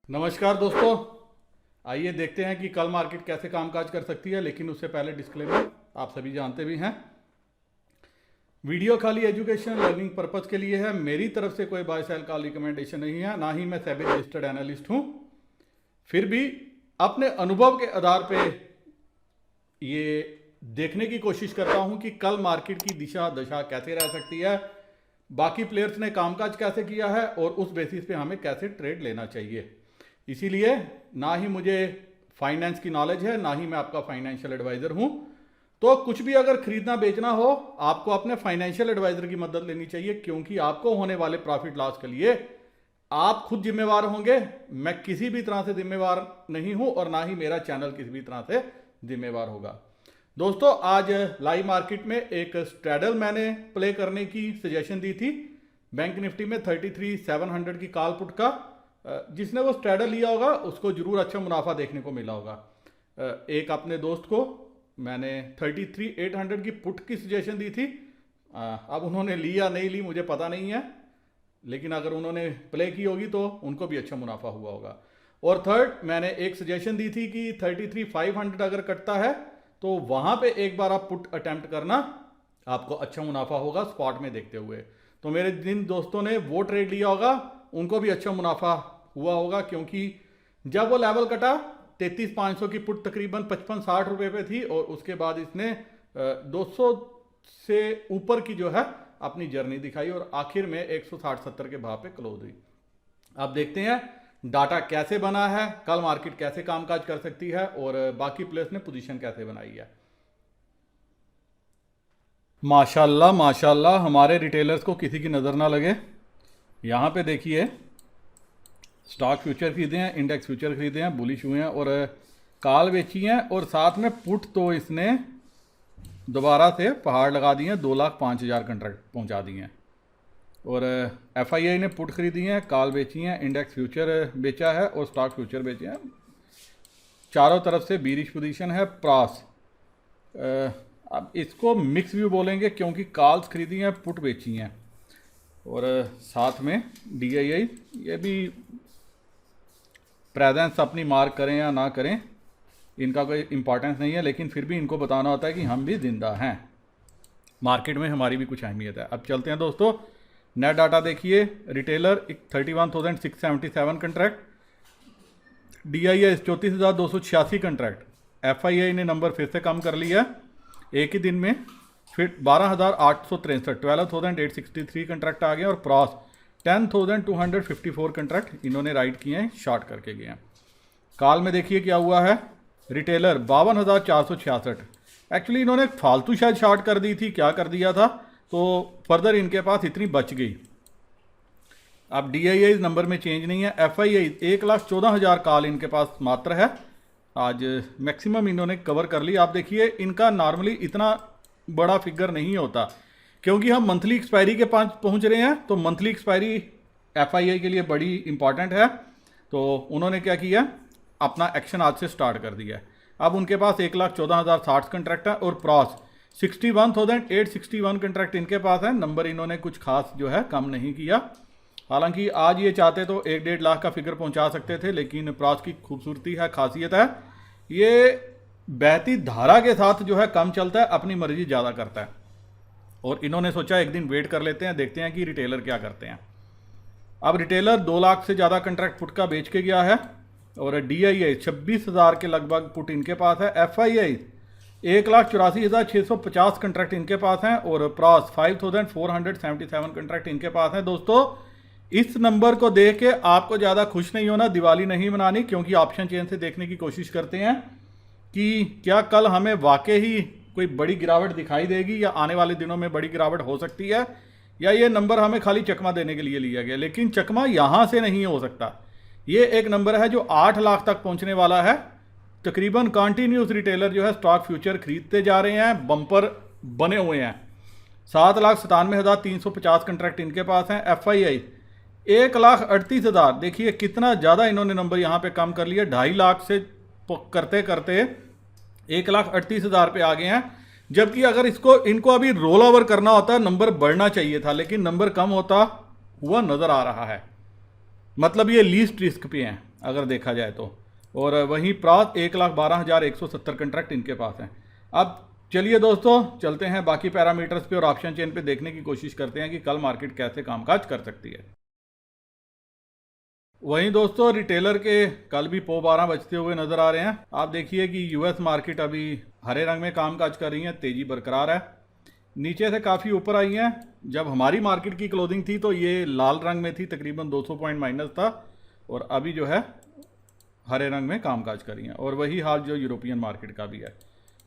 नमस्कार दोस्तों, आइए देखते हैं कि कल मार्केट कैसे कामकाज कर सकती है। लेकिन उससे पहले डिस्क्लेमर आप सभी जानते भी हैं, वीडियो खाली एजुकेशन लर्निंग पर्पस के लिए है। मेरी तरफ से कोई बाय सेल का रिकमेंडेशन नहीं है, ना ही मैं सेबी रजिस्टर्ड एनालिस्ट हूं। फिर भी अपने अनुभव के आधार पे ये देखने की कोशिश करता हूं कि कल मार्केट की दिशा दशा कैसे रह सकती है, बाकी प्लेयर्स ने कामकाज कैसे किया है और उस बेसिस पे हमें कैसे ट्रेड लेना चाहिए। इसीलिए ना ही मुझे फाइनेंस की नॉलेज है, ना ही मैं आपका फाइनेंशियल एडवाइजर हूं। तो कुछ भी अगर खरीदना बेचना हो, आपको अपने फाइनेंशियल एडवाइजर की मदद लेनी चाहिए, क्योंकि आपको होने वाले प्रॉफिट लॉस के लिए आप खुद जिम्मेवार होंगे। मैं किसी भी तरह से जिम्मेवार नहीं हूं और ना ही मेरा चैनल किसी भी तरह से जिम्मेवार होगा। दोस्तों, आज लाइव मार्केट में एक स्ट्रैडल मैंने प्ले करने की सजेशन दी थी बैंक निफ्टी में 33,700 की कॉल पुट का। जिसने वो स्ट्रैडल लिया होगा उसको जरूर अच्छा मुनाफा देखने को मिला होगा। एक अपने दोस्त को मैंने 33,800 की पुट की सजेशन दी थी। अब उन्होंने ली या नहीं ली मुझे पता नहीं है, लेकिन अगर उन्होंने प्ले की होगी तो उनको भी अच्छा मुनाफा हुआ होगा। और थर्ड, मैंने एक सजेशन दी थी कि 33,500 अगर कटता है तो वहां पे एक बार आप पुट अटेम्प्ट करना, आपको अच्छा मुनाफा होगा स्पॉट में देखते हुए। तो मेरे जिन दोस्तों ने वो ट्रेड लिया होगा उनको भी अच्छा मुनाफा हुआ होगा, क्योंकि जब वो लेवल कटा 33,500 की पुट तकरीबन 55-60 रुपए पे थी और उसके बाद इसने 200 से ऊपर की जो है अपनी जर्नी दिखाई और आखिर में 160-70 के भाव पे क्लोज हुई। अब देखते हैं डाटा कैसे बना है, कल मार्केट कैसे कामकाज कर सकती है और बाकी प्लेयर्स ने पोजीशन कैसे बनाई है। माशाल्लाह माशाल्लाह, हमारे रिटेलर्स को किसी की नज़र ना लगे। यहाँ पे देखिए, स्टॉक फ्यूचर खरीदे हैं, इंडेक्स फ्यूचर खरीदे हैं, बुलिश हुए हैं और कॉल बेची हैं और साथ में पुट तो इसने दोबारा से पहाड़ लगा दिए हैं, 2,05,000 कंट्रैक्ट पहुंचा दिए हैं। और FII ने पुट खरीदी हैं, कॉल बेची हैं, इंडेक्स फ्यूचर बेचा है और स्टॉक फ्यूचर बेचे हैं। चारों तरफ से बीरिश पोजीशन है। प्रास, अब इसको मिक्स व्यू बोलेंगे क्योंकि कॉल्स खरीदी हैं, पुट बेची हैं और साथ में DII, ये भी प्रेजेंस अपनी मार्क करें या ना करें इनका कोई इंपॉर्टेंस नहीं है, लेकिन फिर भी इनको बताना होता है कि हम भी जिंदा हैं, मार्केट में हमारी भी कुछ अहमियत है। अब चलते हैं दोस्तों, नेट डाटा देखिए। Retailer 31,677 contract, DII 34,286 contract, FII ने नंबर फिर से कम कर लिया एक ही दिन में, फिर 12,863 12,863 कंट्रैक्ट आ गए और प्रॉस 10,254 कंट्रैक्ट इन्होंने राइट किए हैं, शॉर्ट करके गए हैं। कॉल में देखिए क्या हुआ है। रिटेलर 52,466, एक्चुअली इन्होंने फालतू शायद शॉर्ट कर दी थी, क्या कर दिया था, तो फर्दर इनके पास इतनी बच गई। अब DII नंबर में चेंज नहीं है। FII 1,14,000 कॉल इनके पास मात्र है, आज मैक्सिमम इन्होंने कवर कर ली। आप देखिए, इनका नॉर्मली इतना बड़ा फिगर नहीं होता, क्योंकि हम मंथली एक्सपायरी के पास पहुंच रहे हैं, तो मंथली एक्सपायरी FII के लिए बड़ी इंपॉर्टेंट है। तो उन्होंने क्या किया, अपना एक्शन आज से स्टार्ट कर दिया है। अब उनके पास 1,14,060 कंट्रैक्ट है और प्रॉस 61,861 कंट्रैक्ट इनके पास है। नंबर इन्होंने कुछ खास जो है कम नहीं किया, हालांकि आज ये चाहते तो 1-1.5 लाख का फिगर पहुंचा सकते थे, लेकिन प्रॉस की खूबसूरती है, खासियत है, ये बहती धारा के साथ जो है कम चलता है, अपनी मर्जी ज़्यादा करता है। और इन्होंने सोचा एक दिन वेट कर लेते हैं, देखते हैं कि रिटेलर क्या करते हैं। अब रिटेलर 2 लाख से ज़्यादा कंट्रैक्ट पुट का बेच के गया है और DII 26,000 के लगभग पुट इनके पास है। FII 1,84,650 कंट्रैक्ट इनके पास हैं और प्रॉस 5,477 कंट्रैक्ट इनके पास हैं। दोस्तों, इस नंबर को देख के आपको ज़्यादा खुश नहीं होना, दिवाली नहीं मनानी, क्योंकि ऑप्शन चेन से देखने की कोशिश करते हैं कि क्या कल हमें वाकई ही कोई बड़ी गिरावट दिखाई देगी या आने वाले दिनों में बड़ी गिरावट हो सकती है, या ये नंबर हमें खाली चकमा देने के लिए लिया गया। लेकिन चकमा यहाँ से नहीं हो सकता, ये एक नंबर है जो 8 लाख तक पहुँचने वाला है। तकरीबन कंटिन्यूस रिटेलर जो है स्टॉक फ्यूचर खरीदते जा रहे हैं, बम्पर बने हुए हैं। 7,97,350 कंट्रैक्ट इनके पास हैं। FII 1,38,000, देखिए कितना ज़्यादा इन्होंने नंबर यहाँ पे कम कर लिया, 2.5 लाख से करते करते 1,38,000 पे आ गए हैं। जबकि अगर इनको अभी रोल ओवर करना होता, नंबर बढ़ना चाहिए था, लेकिन नंबर कम होता हुआ नजर आ रहा है। मतलब ये लीस्ट रिस्क पे हैं। अगर देखा जाए तो। और वहीं प्रात 1,12,170 कंट्रैक्ट इनके पास हैं। अब चलिए दोस्तों चलते हैं बाकी पैरामीटर्स पे और ऑप्शन चेन पे देखने की कोशिश करते हैं कि कल मार्केट कैसे कामकाज कर सकती है। वहीं दोस्तों रिटेलर के कल भी पौ 12 बजते हुए नजर आ रहे हैं। आप देखिए कि यूएस मार्केट अभी हरे रंग में कामकाज कर रही है, तेजी बरकरार है, नीचे से काफ़ी ऊपर आई है। जब हमारी मार्केट की क्लोजिंग थी तो ये लाल रंग में थी, तकरीबन 200 पॉइंट माइनस था, और अभी जो है हरे रंग में कामकाज कर रही हैं। और वही हाल जो यूरोपियन मार्केट का भी है।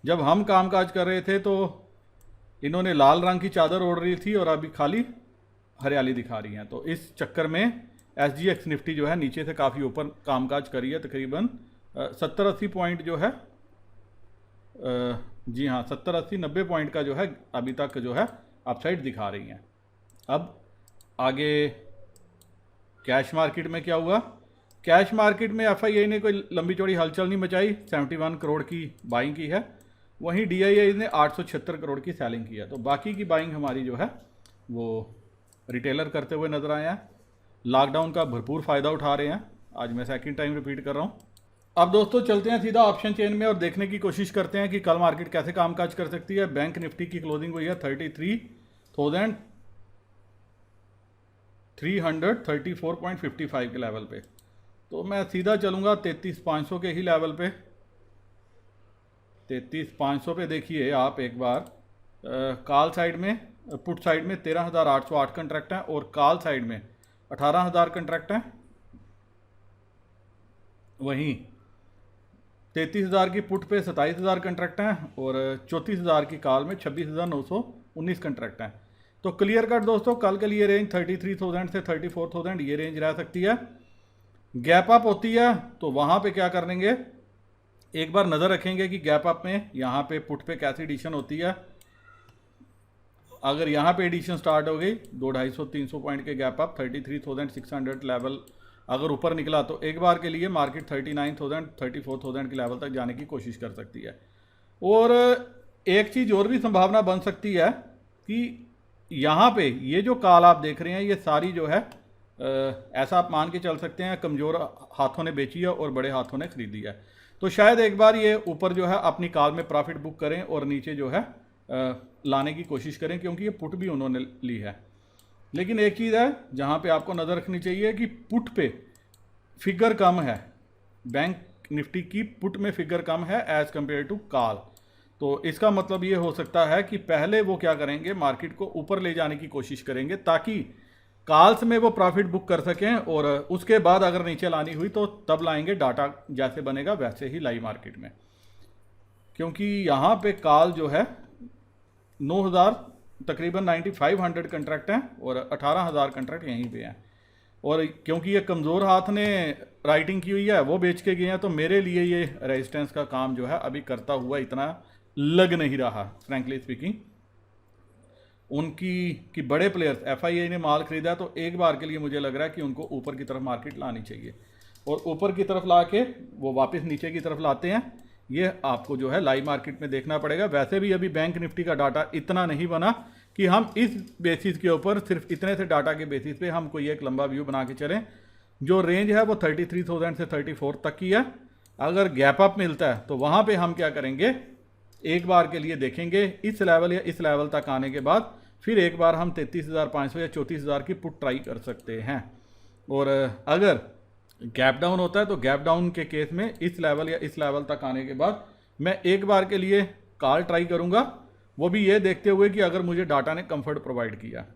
जब हम कामकाज कर रहे थे तो इन्होंने लाल रंग की चादर ओढ़ रही थी और अभी खाली हरियाली दिखा रही हैं। तो इस चक्कर में SGX निफ्टी जो है नीचे से काफ़ी ऊपर कामकाज करी है, तकरीबन 70-80 पॉइंट जो है, जी हाँ 70-80-90 पॉइंट का जो है अभी तक जो है अपसाइड दिखा रही हैं। अब आगे कैश मार्केट में क्या हुआ? कैश मार्केट में FII ने कोई लंबी चौड़ी हलचल नहीं मचाई, 71 करोड़ की बाइंग की है। वहीं DII ने 876 करोड़ की सेलिंग की है। तो बाकी की बाइंग हमारी जो है वो रिटेलर करते हुए नजर आए हैं, लॉकडाउन का भरपूर फ़ायदा उठा रहे हैं। आज मैं सेकंड टाइम रिपीट कर रहा हूँ। अब दोस्तों चलते हैं सीधा ऑप्शन चेन में और देखने की कोशिश करते हैं कि कल मार्केट कैसे कामकाज कर सकती है। बैंक निफ्टी की क्लोजिंग हुई है 33,334.55 के लेवल पे। तो मैं सीधा चलूँगा 33,500 के ही लेवल पे। 33,500 पे देखिए आप एक बार, कॉल साइड में, पुट साइड में 13,808 कंट्रैक्ट हैं और कॉल साइड में 18,000 कंट्रैक्ट हैं। वहीं 33,000 की पुट पे 27,000 कंट्रैक्ट हैं और 34,000 की कॉल में 26,919 कंट्रैक्ट हैं। तो क्लियर कट दोस्तों कल के लिए रेंज 33,000 से 34,000 ये रेंज रह सकती है। गैप अप होती है तो वहाँ पे क्या करेंगे, एक बार नज़र रखेंगे कि गैप अप में यहाँ पे पुट पे कैसी एडिशन होती है। अगर यहाँ पे एडिशन स्टार्ट हो गई 200-250-300 पॉइंट के गैप अप 33,600 लेवल अगर ऊपर निकला तो एक बार के लिए मार्केट 39,000-34,000 के लेवल तक जाने की कोशिश कर सकती है। और एक चीज़ और भी संभावना बन सकती है कि यहाँ पे ये जो कॉल आप देख रहे हैं ये सारी जो है ऐसा आप मान के चल सकते हैं कमज़ोर हाथों ने बेची है और बड़े हाथों ने खरीदी है। तो शायद एक बार ये ऊपर जो है अपनी कॉल में प्रॉफिट बुक करें और नीचे जो है लाने की कोशिश करें, क्योंकि ये पुट भी उन्होंने ली है। लेकिन एक चीज़ है जहाँ पे आपको नज़र रखनी चाहिए कि पुट पे फिगर कम है, बैंक निफ्टी की पुट में फिगर कम है एज़ कम्पेयर टू कॉल। तो इसका मतलब ये हो सकता है कि पहले वो क्या करेंगे, मार्केट को ऊपर ले जाने की कोशिश करेंगे ताकि कॉल्स में वो प्रॉफिट बुक कर सकें, और उसके बाद अगर नीचे लानी हुई तो तब लाएंगे, डाटा जैसे बनेगा वैसे ही लाई मार्केट में। क्योंकि यहाँ पे कॉल जो है 9,000 तकरीबन 9,500 कंट्रैक्ट हैं और 18,000 कंट्रैक्ट यहीं पे हैं। और क्योंकि ये कमज़ोर हाथ ने राइटिंग की हुई है वो बेच के गए हैं, तो मेरे लिए ये रेजिस्टेंस का काम जो है अभी करता हुआ इतना लग नहीं रहा फ्रैंकली स्पीकिंग। उनकी कि बड़े प्लेयर्स FII ने माल खरीदा तो एक बार के लिए मुझे लग रहा है कि उनको ऊपर की तरफ मार्केट लानी चाहिए, और ऊपर की तरफ ला के वो वापस नीचे की तरफ लाते हैं, ये आपको जो है लाइव मार्केट में देखना पड़ेगा। वैसे भी अभी बैंक निफ्टी का डाटा इतना नहीं बना कि हम इस बेसिस के ऊपर, सिर्फ इतने से डाटा के बेसिस पे हम कोई एक लंबा व्यू बना के चलें। जो रेंज है वो 33,000 से 34 तक की है। अगर गैप अप मिलता है तो वहाँ पे हम क्या करेंगे, एक बार के लिए देखेंगे इस लेवल या इस लेवल तक आने के बाद फिर एक बार हम 33,500 या 34,000 की पुट ट्राई कर सकते हैं। और अगर गैप डाउन होता है तो गैप डाउन के केस में इस लेवल या इस लेवल तक आने के बाद मैं एक बार के लिए कॉल ट्राई करूंगा, वो भी ये देखते हुए कि अगर मुझे डाटा ने कंफर्ट प्रोवाइड किया।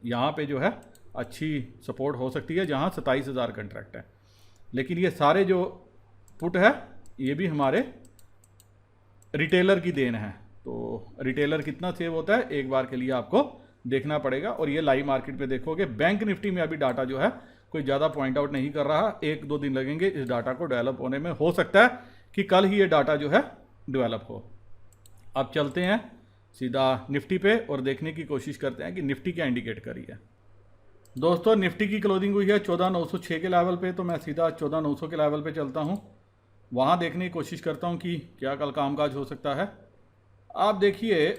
यहाँ पे जो है अच्छी सपोर्ट हो सकती है जहाँ 27,000 कंट्रैक्ट है। लेकिन ये सारे जो पुट है ये भी हमारे रिटेलर की देन है, तो रिटेलर कितना सेव होता है एक बार के लिए आपको देखना पड़ेगा। और ये लाइव मार्केट पे देखोगे बैंक निफ्टी में अभी डाटा जो है कोई ज़्यादा पॉइंट आउट नहीं कर रहा, 1-2 दिन लगेंगे इस डाटा को डेवलप होने में। हो सकता है कि कल ही ये डाटा जो है डेवलप हो। अब चलते हैं सीधा निफ्टी पे और देखने की कोशिश करते हैं कि निफ्टी क्या इंडिकेट करी है। दोस्तों निफ्टी की क्लोजिंग हुई है 14,906 के लेवल पे, तो मैं सीधा 14,900 के लेवल पे चलता हूँ, वहाँ देखने की कोशिश करता हूँ कि क्या कल कामकाज हो सकता है। आप देखिए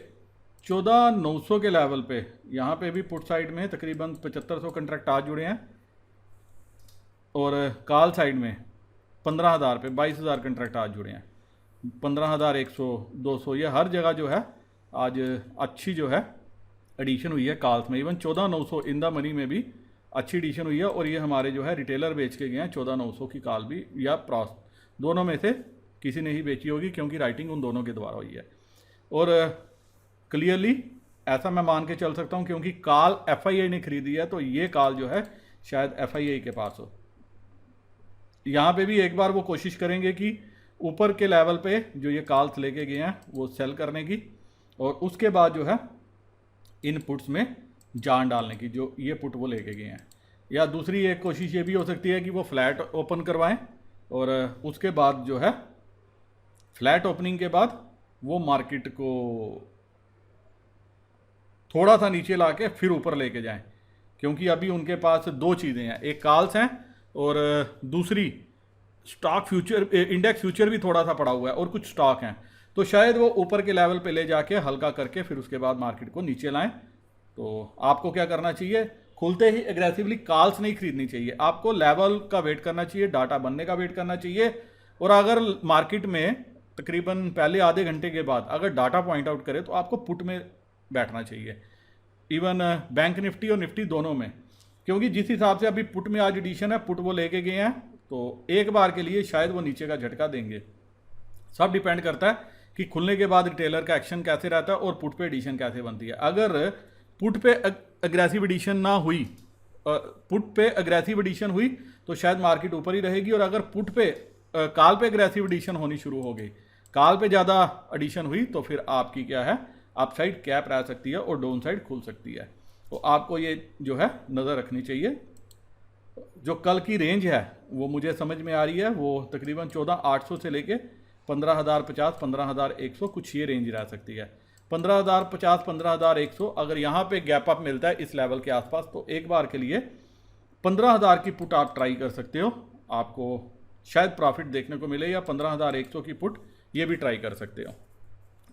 14,900 के लेवल पे यहाँ पे भी पुट साइड में तकरीबन 7,500 कंट्रैक्ट आज जुड़े हैं। और कॉल साइड में 15,000 पे 22,000 कंट्रैक्ट आज जुड़े हैं। 15,100 200 ये हर जगह जो है आज अच्छी जो है एडिशन हुई है कॉल्स में। इवन 14,900 इन द मनी में भी अच्छी एडिशन हुई है। और ये हमारे जो है रिटेलर बेच के गए हैं 14,900 की कॉल भी, या प्रॉस दोनों में से किसी ने ही बेची होगी क्योंकि राइटिंग उन दोनों के द्वारा हुई है। और क्लियरली ऐसा मैं मान के चल सकता हूँ क्योंकि कॉल FII ने खरीदी है, तो ये कॉल जो है शायद FII के पास हो। यहाँ पे भी एक बार वो कोशिश करेंगे कि ऊपर के लेवल पे जो ये कॉल्स लेके गए हैं वो सेल करने की, और उसके बाद जो है इन पुट्स में जान डालने की, जो ये पुट वो लेके गए हैं। या दूसरी एक कोशिश ये भी हो सकती है कि वो फ्लैट ओपन करवाएं और उसके बाद जो है फ्लैट ओपनिंग के बाद वो मार्केट को थोड़ा सा नीचे लाके फिर ऊपर लेके जाएं, क्योंकि अभी उनके पास दो चीज़ें हैं, एक कॉल्स हैं और दूसरी स्टॉक फ्यूचर, इंडेक्स फ्यूचर भी थोड़ा सा पड़ा हुआ है और कुछ स्टॉक हैं। तो शायद वो ऊपर के लेवल पे ले जाके हल्का करके फिर उसके बाद मार्केट को नीचे लाएं। तो आपको क्या करना चाहिए, खुलते ही एग्रेसिवली कॉल्स नहीं खरीदनी चाहिए, आपको लेवल का वेट करना चाहिए, डाटा बनने का वेट करना चाहिए। और अगर मार्केट में तकरीबन पहले आधे घंटे के बाद अगर डाटा पॉइंट आउट करे तो आपको पुट में बैठना चाहिए, इवन बैंक निफ्टी और निफ्टी दोनों में, क्योंकि जिस हिसाब से अभी पुट में आज एडिशन है, पुट वो लेके गए हैं तो एक बार के लिए शायद वो नीचे का झटका देंगे। सब डिपेंड करता है कि खुलने के बाद रिटेलर का एक्शन कैसे रहता है और पुट पे एडिशन कैसे बनती है। अगर पुट पे अग्रेसिव एडिशन ना हुई, पुट पे अग्रेसिव एडिशन हुई तो शायद मार्केट ऊपर ही रहेगी। और अगर पुट पे कॉल पे अग्रेसिव एडिशन होनी शुरू हो गई, कॉल पे ज़्यादा एडिशन हुई, तो फिर आपकी क्या है, अपसाइड कैप रह सकती है और डाउन साइड खुल सकती है। तो आपको ये जो है नज़र रखनी चाहिए। जो कल की रेंज है वो मुझे समझ में आ रही है, वो तकरीबन 14,800 से लेके 15,050 15,100 कुछ ये रेंज रह सकती है। 15,050 15,100 अगर यहाँ पे गैप अप मिलता है इस लेवल के आसपास, तो एक बार के लिए 15,000 की पुट आप ट्राई कर सकते हो, आपको शायद प्रॉफिट देखने को मिले। या 15,100 की पुट ये भी ट्राई कर सकते हो।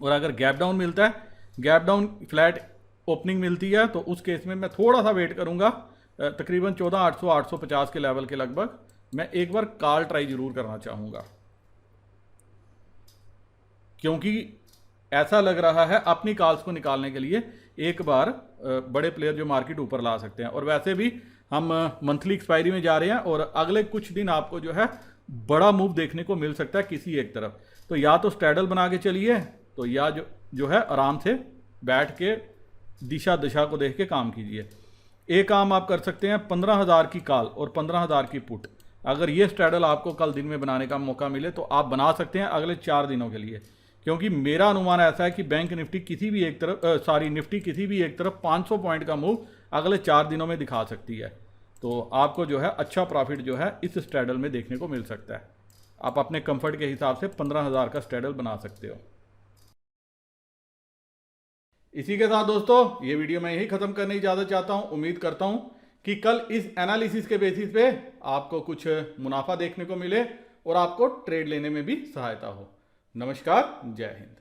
और अगर गैप डाउन मिलता है, गैप डाउन फ्लैट ओपनिंग मिलती है, तो उस केस में मैं थोड़ा सा वेट करूंगा, तकरीबन 14,800 850 के लेवल के लगभग मैं एक बार कॉल ट्राई जरूर करना चाहूँगा, क्योंकि ऐसा लग रहा है अपनी कॉल्स को निकालने के लिए एक बार बड़े प्लेयर जो मार्केट ऊपर ला सकते हैं। और वैसे भी हम मंथली एक्सपायरी में जा रहे हैं और अगले कुछ दिन आपको जो है बड़ा मूव देखने को मिल सकता है किसी एक तरफ। तो या तो स्ट्रैडल बना के चलिए, तो या जो है आराम से बैठ के दिशा दिशा को देख के काम कीजिए। एक काम आप कर सकते हैं, 15,000 की कॉल और 15,000 की पुट, अगर ये स्ट्रैडल आपको कल दिन में बनाने का मौका मिले तो आप बना सकते हैं अगले 4 दिनों के लिए। क्योंकि मेरा अनुमान ऐसा है कि बैंक निफ्टी किसी भी एक तरफ निफ्टी किसी भी एक तरफ 500 पॉइंट का मूव अगले 4 दिनों में दिखा सकती है। तो आपको जो है अच्छा प्रॉफिट जो है इस स्ट्रैडल में देखने को मिल सकता है। आप अपने कंफर्ट के हिसाब से 15,000 का स्ट्रैडल बना सकते हो। इसी के साथ दोस्तों ये वीडियो मैं यही खत्म करने की इजाजत चाहता हूं। उम्मीद करता हूं कि कल इस एनालिसिस के बेसिस पे आपको कुछ मुनाफा देखने को मिले और आपको ट्रेड लेने में भी सहायता हो। नमस्कार, जय हिंद।